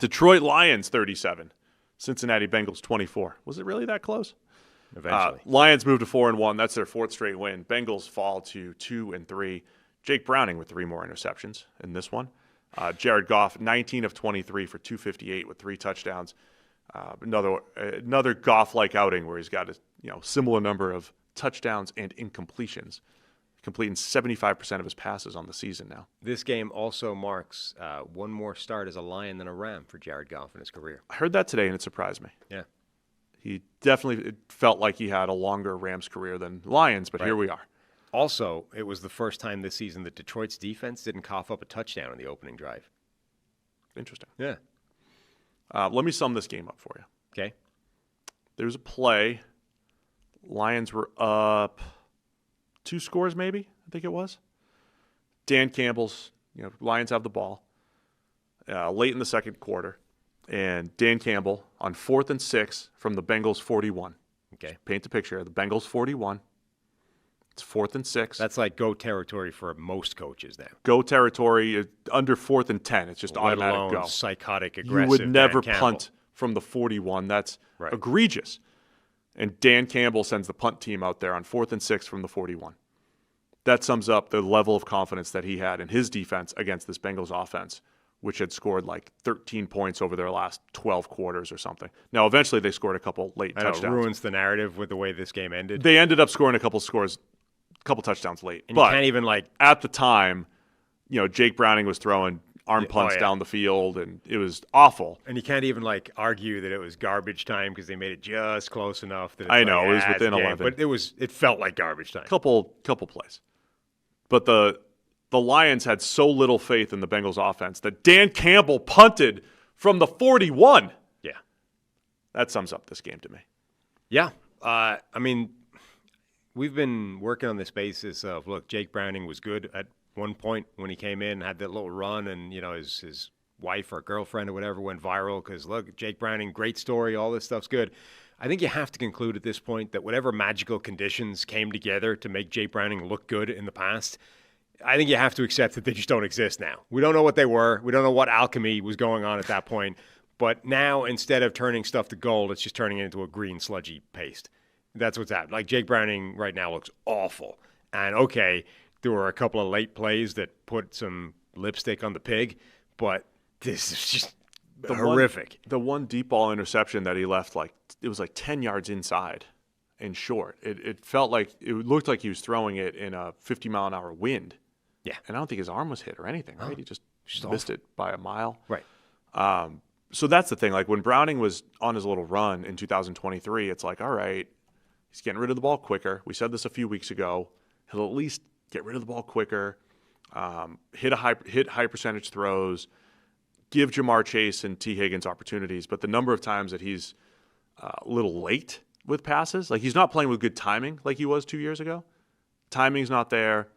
Detroit Lions 37. Cincinnati Bengals 24. Was it really that close? Eventually. Lions move to 4-1. That's their fourth straight win. Bengals fall to 2-3. Jake Browning with 3 more interceptions in this one. Jared Goff, 19 of 23 for 258 with 3 touchdowns. Another Goff-like outing where he's got a similar number of touchdowns and incompletions, completing 75% of his passes on the season now. This game also marks one more start as a Lion than a Ram for Jared Goff in his career. I heard that today, and it surprised me. Yeah. He definitely felt like he had a longer Rams career than Lions, but Here we are. Also, it was the first time this season that Detroit's defense didn't cough up a touchdown in the opening drive. Interesting. Yeah. Let me sum this game up for you. Okay. There's a play. Lions were up 2 scores maybe, I think it was. Dan Campbell's, Lions have the ball late in the second quarter. And Dan Campbell on 4th and 6 from the Bengals 41. Okay. Just paint the picture. The Bengals 41. It's 4th and 6. That's like go territory for most coaches now. Go territory under 4th and 10. It's just automatic go. Psychotic, aggressive. You would never punt from the 41. That's egregious. And Dan Campbell sends the punt team out there on 4th and 6 from the 41. That sums up the level of confidence that he had in his defense against this Bengals offense, which had scored like 13 points over their last 12 quarters or something. Now, eventually they scored a couple late touchdowns. It ruins the narrative with the way this game ended. They ended up scoring a couple touchdowns late. And but you can't even at the time, Jake Browning was throwing arm punts down the field, and it was awful. And you can't even argue that it was garbage time because they made it just close enough that I know it was within 11, but it felt like garbage time. Couple plays, but the Lions had so little faith in the Bengals offense that Dan Campbell punted from the 41. Yeah. That sums up this game to me. Yeah. We've been working on this basis of, look, Jake Browning was good at one point when he came in, had that little run, and, his wife or girlfriend or whatever went viral because, look, Jake Browning, great story, all this stuff's good. I think you have to conclude at this point that whatever magical conditions came together to make Jake Browning look good in the past, I think you have to accept that they just don't exist now. We don't know what they were. We don't know what alchemy was going on at that point. But now, instead of turning stuff to gold, it's just turning it into a green, sludgy paste. That's what's happening. Jake Browning right now looks awful. And, okay, there were a couple of late plays that put some lipstick on the pig, but this is just horrific. The one deep ball interception that he left, it was 10 yards inside and short. It looked like he was throwing it in a 50-mile-an-hour wind. Yeah. And I don't think his arm was hit or anything, right? He just missed it by a mile. Right. So that's the thing. When Browning was on his little run in 2023, it's all right, he's getting rid of the ball quicker. We said this a few weeks ago. He'll at least get rid of the ball quicker, hit high percentage throws, give Jamar Chase and T. Higgins opportunities. But the number of times that he's a little late with passes, he's not playing with good timing like he was 2 years ago. Timing's not there.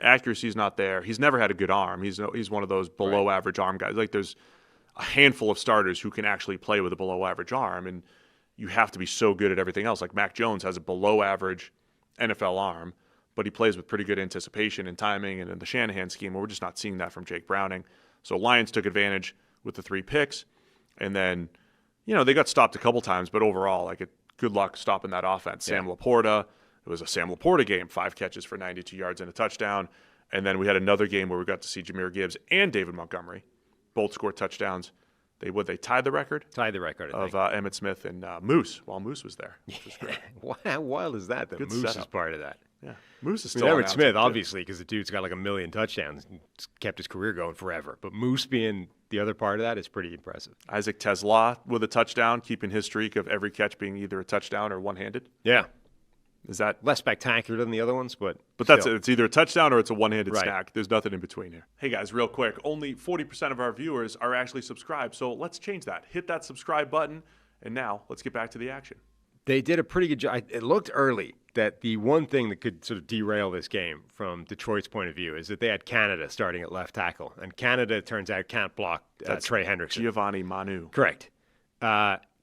Accuracy's not there. He's never had a good arm. He's one of those below average arm guys. There's a handful of starters who can actually play with a below average arm, and you have to be so good at everything else. Mac Jones has a below average NFL arm, but he plays with pretty good anticipation and timing, and in the Shanahan scheme, we're just not seeing that from Jake Browning. So Lions took advantage with the 3 picks, and then they got stopped a couple times, but overall, good luck stopping that offense. Yeah. Sam Laporta. It was a Sam Laporta game, 5 catches for 92 yards and a touchdown. And then we had another game where we got to see Jahmyr Gibbs and David Montgomery both score touchdowns. They tied the record? Tied the record, I think. Of Emmitt Smith and Moose, while Moose was there, which was great. How wild is that Good Moose setup. is part of that? Yeah, Moose is still Emmitt Smith, obviously, because the dude's got 1,000,000 touchdowns and kept his career going forever. But Moose being the other part of that is pretty impressive. Isaac Tesla with a touchdown, keeping his streak of every catch being either a touchdown or one-handed. Yeah. Is that less spectacular than the other ones, but that's it. It's either a touchdown or it's a one-handed Right. snack. There's nothing in between here. Hey guys, real quick, only 40% of our viewers are actually subscribed, so let's change that. Hit that subscribe button, and now let's get back to the action. They did a pretty good job. It looked early that the one thing that could sort of derail this game from Detroit's point of view is that they had Canada starting at left tackle, and Canada, it turns out, can't block Trey Hendrickson. Giovanni Manu. Correct.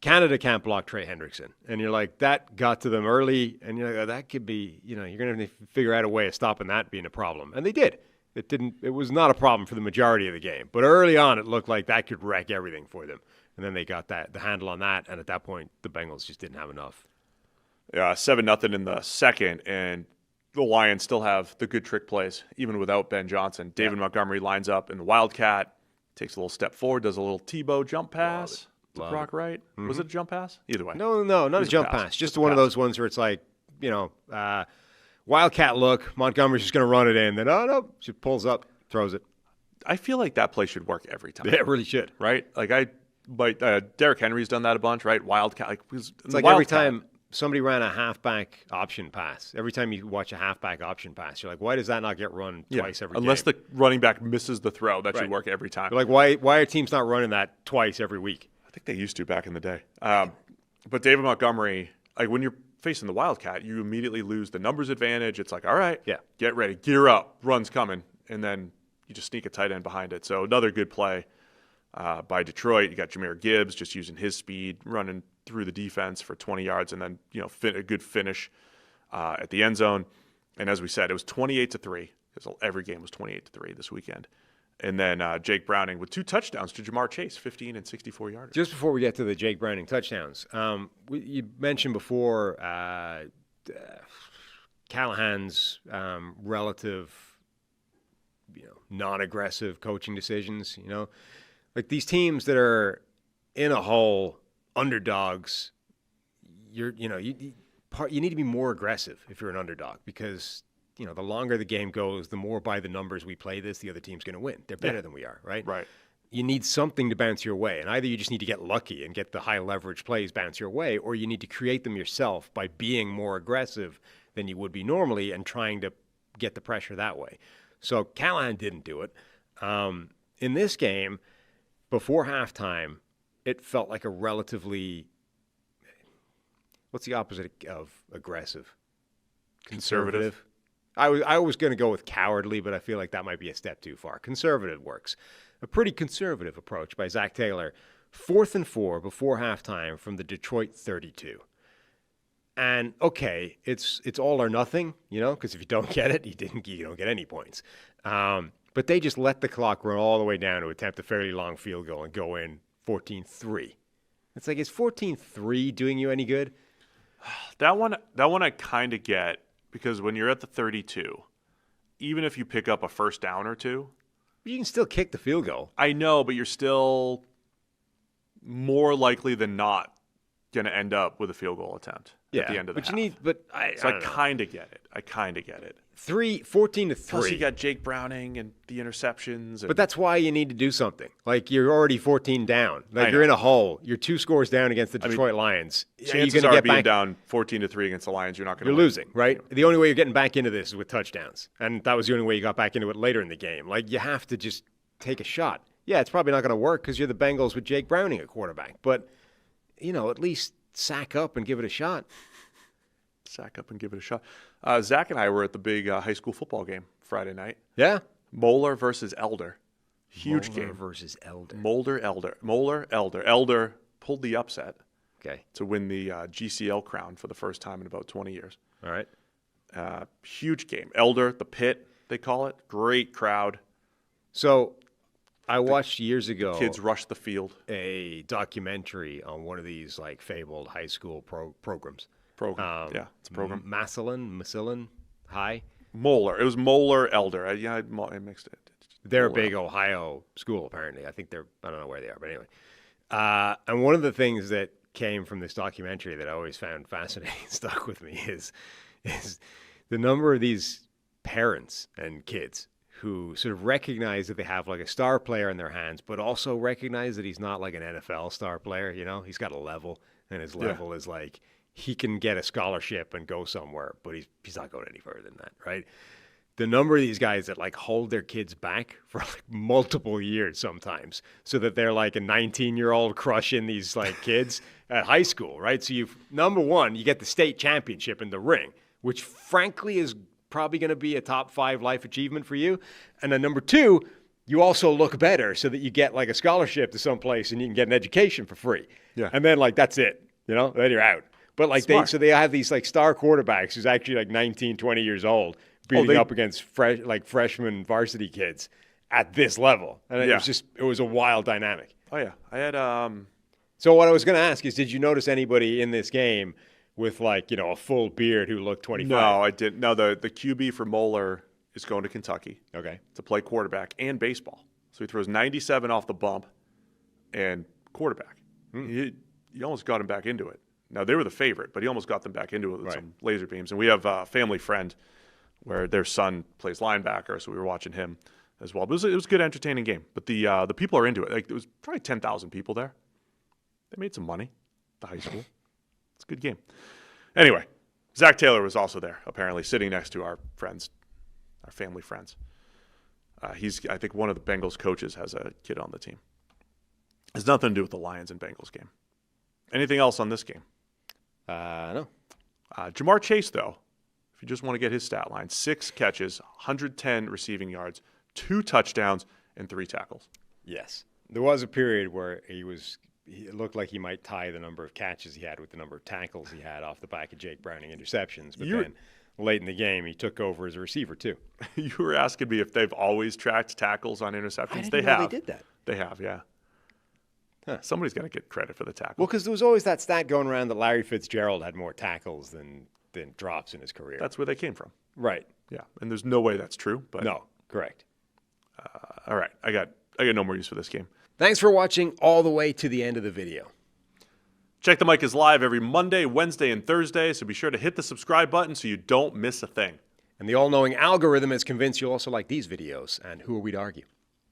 Canada can't block Trey Hendrickson. And you're like, that got to them early, and you're like, oh, that could be, you're going to figure out a way of stopping that being a problem. And they did. It was not a problem for the majority of the game. But early on, it looked like that could wreck everything for them. And then they got the handle on that. And at that point, the Bengals just didn't have enough. Yeah, 7-0 in the second, and the Lions still have the good trick plays, even without Ben Johnson. David Montgomery lines up in the Wildcat, takes a little step forward, does a little Tebow jump pass to Brock Wright. Mm-hmm. Was it a jump pass? Either way. No, not a jump pass. Just one of those ones where it's like, Wildcat look, Montgomery's just going to run it in. Then, no, she pulls up, throws it. I feel like that play should work every time. Yeah, it really should. Right? Derrick Henry's done that a bunch, right? Wildcat. It's like every time somebody ran a halfback option pass. Every time you watch a halfback option pass, you're like, why does that not get run twice every game? Unless the running back misses the throw, that should work every time. You're like, why are teams not running that twice every week? I think they used to back in the day. But David Montgomery, like when you're facing the Wildcat, you immediately lose the numbers advantage. It's like, all right, get ready, gear up, run's coming, and then you just sneak a tight end behind it. So another good play by Detroit. You got Jahmyr Gibbs just using his speed, running through the defense for 20 yards, and then a good finish at the end zone. And as we said, it was 28-3 because every game was 28-3 this weekend. And then Jake Browning with 2 touchdowns to Jamar Chase, 15 and 64 yards. Just before we get to the Jake Browning touchdowns, you mentioned before Callahan's relative, non-aggressive coaching decisions. Like these teams that are in a hole, underdogs. You need to be more aggressive if you're an underdog because. The longer the game goes, the more by the numbers we play this, the other team's going to win. They're better than we are, right? Right. You need something to bounce your way. And either you just need to get lucky and get the high leverage plays bounce your way, or you need to create them yourself by being more aggressive than you would be normally and trying to get the pressure that way. So Callahan didn't do it. In this game, before halftime, it felt like a relatively – what's the opposite of aggressive? Conservative. I was going to go with cowardly, but I feel like that might be a step too far. Conservative works. A pretty conservative approach by Zach Taylor. 4th and 4 before halftime from the Detroit 32. And, okay, it's all or nothing, because if you don't get it, you don't get any points. But they just let the clock run all the way down to attempt a fairly long field goal and go in 14-3. It's like, is 14-3 doing you any good? That one I kind of get. Because when you're at the 32, even if you pick up a first down or two, you can still kick the field goal. I know, but you're still more likely than not going to end up with a field goal attempt at the end of the half. I kind of get it. 14-3. Plus you got Jake Browning and the interceptions. But that's why you need to do something. Like you're already 14 down. Like you're in a hole. You're 2 scores down against the Detroit Lions. So you're going to get back down 14-3 against the Lions. You're not going to. You're losing, right? The only way you're getting back into this is with touchdowns, and that was the only way you got back into it later in the game. Like you have to just take a shot. Yeah, it's probably not going to work because you're the Bengals with Jake Browning at quarterback. But at least sack up and give it a shot. Zach and I were at the big high school football game Friday night. Yeah. Moeller versus Elder. Huge game. Moeller versus Elder. Moeller, Elder. Elder pulled the upset to win the GCL crown for the first time in about 20 years. All right. Huge game. Elder, the pit, they call it. Great crowd. So I watched years ago. Kids rush the field. A documentary on one of these like fabled high school programs. It's a program. Massillon High. Moeller. It was Moeller Elder. I mixed it. They're a big Ohio school, apparently. I don't know where they are, but anyway. And one of the things that came from this documentary that I always found fascinating, stuck with me, is the number of these parents and kids who sort of recognize that they have like a star player in their hands, but also recognize that he's not like an NFL star player. He's got a level, and his level is like, he can get a scholarship and go somewhere, but he's not going any further than that, right? The number of these guys that like hold their kids back for like multiple years sometimes so that they're like a 19-year-old crushing these like kids at high school, right? So number one, you get the state championship in the ring, which frankly is probably going to be a top 5 life achievement for you. And then number 2, you also look better so that you get like a scholarship to someplace and you can get an education for free. Yeah. And then like, that's it, then you're out. But like they have these like star quarterbacks who's actually like 19, 20 years old beating up against freshman varsity kids at this level. And it was a wild dynamic. Oh, yeah. I had So what I was going to ask is, did you notice anybody in this game with a full beard who looked 25? No, I didn't. No, the QB for Moeller is going to Kentucky. Okay. To play quarterback and baseball. So he throws 97 off the bump and quarterback. He almost got him back into it. Now, they were the favorite, but he almost got them back into it with some laser beams. And we have a family friend where their son plays linebacker, so we were watching him as well. But it was a good, entertaining game. But the people are into it. Like, there was probably 10,000 people there. They made some money, the high school. It's a good game. Anyway, Zach Taylor was also there, apparently, sitting next to our friends, our family friends. He's, I think, one of the Bengals coaches has a kid on the team. Has nothing to do with the Lions and Bengals game. Anything else on this game? No. Jamar Chase, though, if you just want to get his stat line, 6 catches, 110 receiving yards, 2 touchdowns, and 3 tackles. Yes. There was a period where it looked like he might tie the number of catches he had with the number of tackles he had off the back of Jake Browning interceptions. But then late in the game, he took over as a receiver, too. You were asking me if they've always tracked tackles on interceptions. I didn't know they did that. They have, yeah. Huh. Somebody's got to get credit for the tackle. Well, because there was always that stat going around that Larry Fitzgerald had more tackles than drops in his career. That's where they came from. Right. Yeah, and there's no way that's true. But no, correct. All right, I got no more use for this game. Thanks for watching all the way to the end of the video. Check the Mic is live every Monday, Wednesday, and Thursday, so be sure to hit the subscribe button so you don't miss a thing. And the all-knowing algorithm is convinced you'll also like these videos, and who are we to argue?